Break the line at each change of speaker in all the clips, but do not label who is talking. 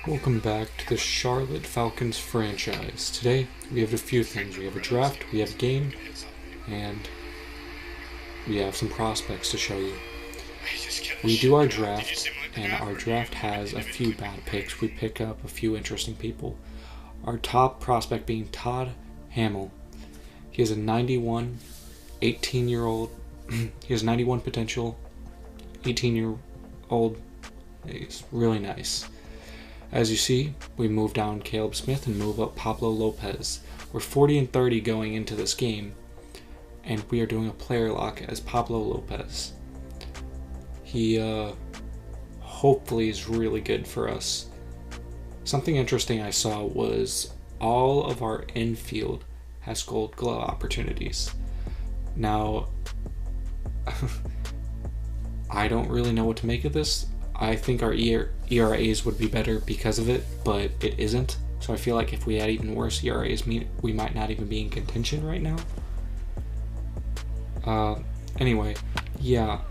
Welcome back to the Charlotte Falcons franchise. Today, we have a few things. We have a draft, we have a game, and we have some prospects to show you. We do our draft, and our draft has a few bad picks. We pick up a few interesting people. Our top prospect being Todd Hamill. He is a 91, 18-year-old. He has 91 potential, 18-year-old. He's really nice. As you see, we move down Caleb Smith and move up Pablo Lopez. We're 40 and 30 going into this game, and we are doing a player lock as Pablo Lopez. He hopefully is really good for us. Something interesting I saw was all of our infield has Gold Glove opportunities. Now, I don't really know what to make of this. I think our ERAs would be better because of it, but it isn't. So I feel like if we had even worse ERAs, we might not even be in contention right now. Anyway, yeah.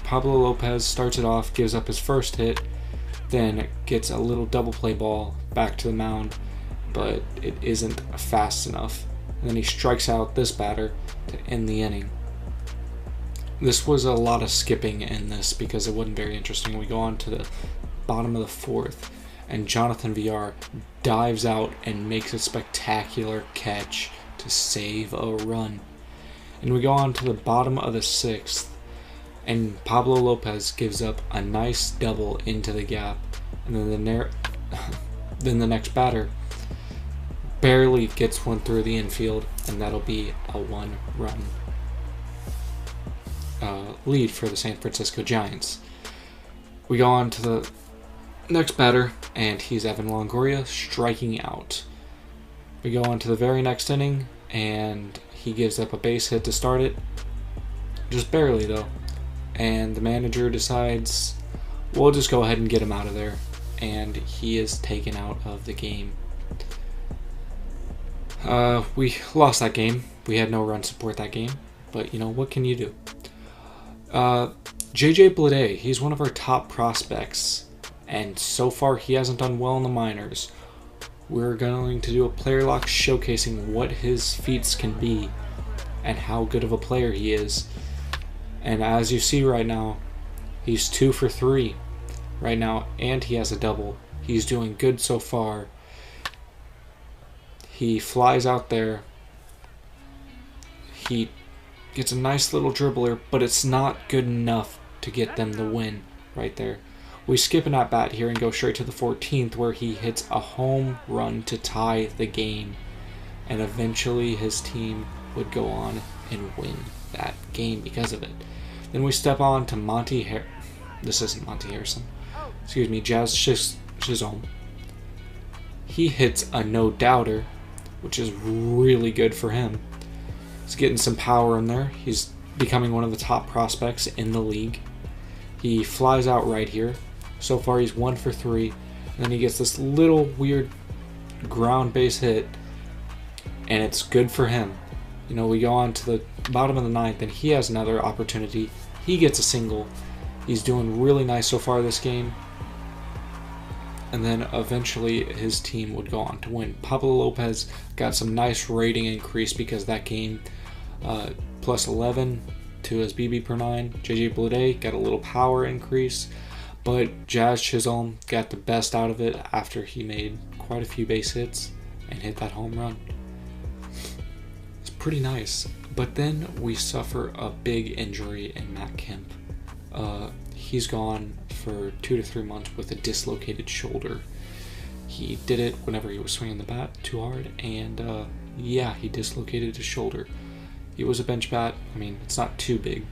Pablo Lopez starts it off, gives up his first hit, then gets a little double play ball back to the mound, but it isn't fast enough. And then he strikes out this batter to end the inning. This was a lot of skipping in this because it wasn't very interesting. We go on to the bottom of the fourth, and Jonathan VR dives out and makes a spectacular catch to save a run. And we go on to the bottom of the sixth, and Pablo Lopez gives up a nice double into the gap, and then the next batter barely gets one through the infield, and that'll be a one-run lead for the San Francisco Giants. We go on to the next batter, and he's Evan Longoria striking out. We go on to the very next inning, and he gives up a base hit to start it, just barely though. And the manager decides, we'll just go ahead and get him out of there, and he is taken out of the game. We lost that game. We had no run support that game, but you know, what can you do? JeRKsTArr, he's one of our top prospects, and so far he hasn't done well in the minors. We're going to do a player lock showcasing what his feats can be and how good of a player he is. And as you see right now, he's 2 for 3 right now, and he has a double. He's doing good so far. He flies out there. He gets a nice little dribbler, but it's not good enough to get them the win right there. We skip an at-bat here and go straight to the 14th, where he hits a home run to tie the game, and eventually his team would go on and win that game because of it. Then we step on to this isn't Monty Harrison. Excuse me, JeRKsTArr. He hits a no-doubter, which is really good for him. He's getting some power in there. He's becoming one of the top prospects in the league. He flies out right here. So far he's 1 for 3. And then he gets this little weird ground base hit, and it's good for him. You know, we go on to the bottom of the ninth, and he has another opportunity. He gets a single. He's doing really nice so far this game. And then eventually his team would go on to win. Pablo Lopez got some nice rating increase because that game, plus 11 to his BB per 9. JeRKsTArr got a little power increase, but JeRKsTArr got the best out of it after he made quite a few base hits and hit that home run. It's pretty nice. But then we suffer a big injury in Matt Kemp. He's gone for 2 to 3 months with a dislocated shoulder. He did it whenever he was swinging the bat too hard, and yeah, he dislocated his shoulder. He was a bench bat. I mean, it's not too big.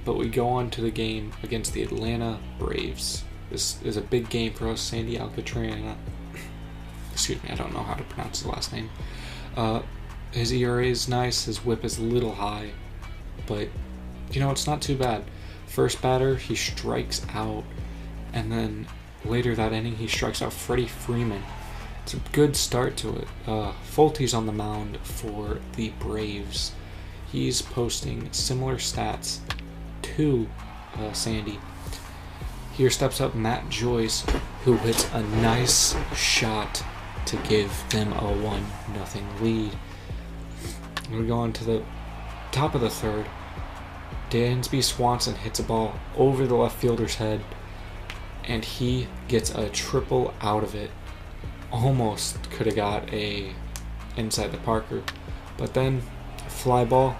But we go on to the game against the Atlanta Braves. This is a big game for us. Sandy Alcantara. Excuse me, I don't know how to pronounce the last name. His ERA is nice. His whip is a little high, but you know, it's not too bad. First batter, he strikes out, and then later that inning, he strikes out Freddie Freeman. It's a good start to it. Folty's on the mound for the Braves. He's posting similar stats to Sandy. Here steps up Matt Joyce, who hits a nice shot to give them a 1-0 lead. We go on to the top of the third. Dansby Swanson hits a ball over the left fielder's head, and he gets a triple out of it. Almost could have got a inside the Parker, but then fly ball,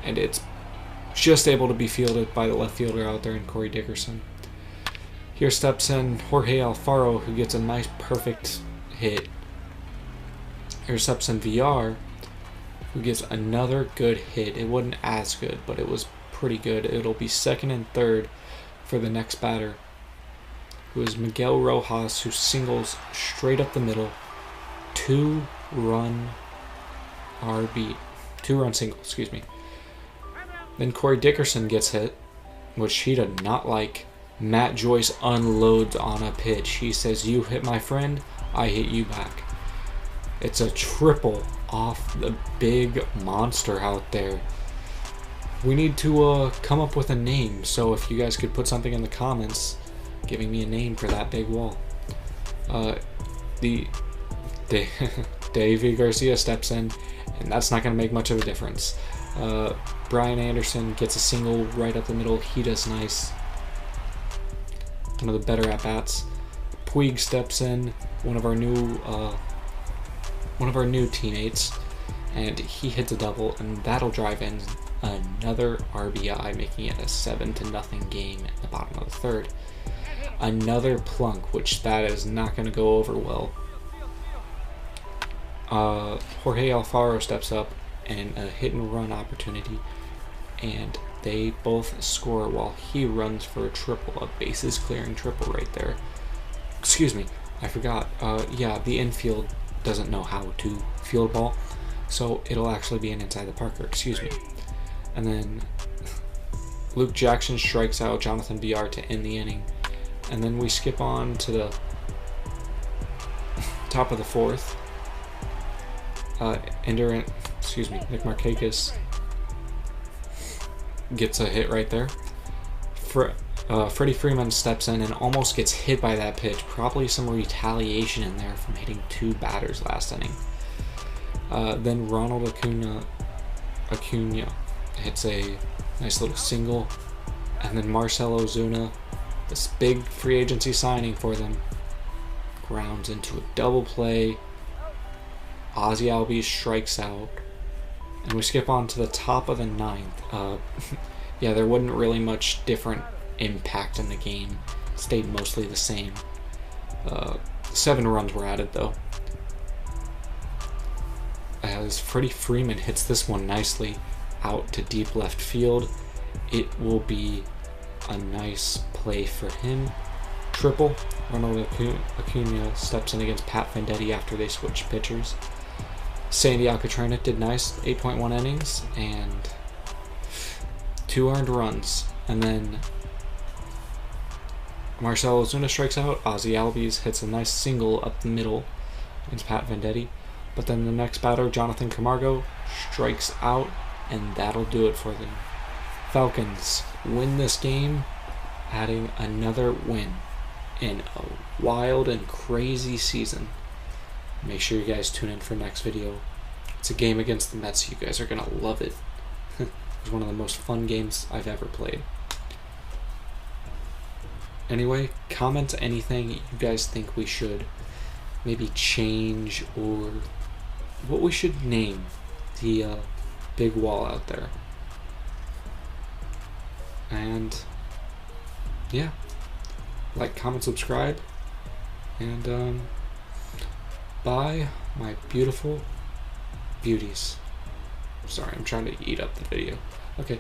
and it's just able to be fielded by the left fielder out there in Corey Dickerson. Here steps in Jorge Alfaro, who gets a nice perfect hit. Here steps in VR, who gets another good hit. It wasn't as good, but it was pretty good. It'll be second and third for the next batter, who is Miguel Rojas, who singles straight up the middle. Two-run single, excuse me. Then Corey Dickerson gets hit, which he did not like. Matt Joyce unloads on a pitch. He says, "You hit my friend, I hit you back." It's a triple off the big monster out there. We need to come up with a name, so if you guys could put something in the comments giving me a name for that big wall. Davey Garcia steps in, and that's not going to make much of a difference. Brian Anderson gets a single right up the middle. He does nice. One of the better at-bats. Puig steps in, one of our new teammates, and he hits a double, and that'll drive in another RBI, making it a 7-0 game in the bottom of the third. Another plunk, which that is not going to go over well. Jorge Alfaro steps up and a hit and run opportunity, and they both score while he runs for a triple, a bases clearing triple right there. Excuse me, I forgot. Yeah, the infield doesn't know how to field ball, so it'll actually be an inside the Parker, excuse me. And then Luke Jackson strikes out Jonathan VR to end the inning. And then we skip on to the top of the fourth. Nick Markakis gets a hit right there. Freddie Freeman steps in and almost gets hit by that pitch. Probably some retaliation in there from hitting 2 batters last inning. Then Ronald Acuna hits a nice little single. And then Marcell Ozuna, this big free agency signing for them, grounds into a double play. Ozzie Albies strikes out. And we skip on to the top of the 9th. Yeah, there wasn't really much different impact in the game. It stayed mostly the same. 7 runs were added, though, as Freddie Freeman hits this one nicely out to deep left field. It will be a nice play for him. Triple. Ronald Acuna steps in against Pat Venditti after they switch pitchers. Sandy Alcantara did nice, 8.1 innings and 2 earned runs. And then Marcell Ozuna strikes out. Ozzie Albies hits a nice single up the middle against Pat Venditti. But then the next batter, Jonathan Camargo, strikes out, and that'll do it for them. Falcons win this game, adding another win in a wild and crazy season. Make sure you guys tune in for next video. It's a game against the Mets. You guys are going to love it. It's one of the most fun games I've ever played. Anyway, comment anything you guys think we should maybe change, or what we should name the big wall out there. And yeah, like, comment, subscribe, and bye, my beautiful beauties. Sorry, I'm trying to eat up the video. Okay,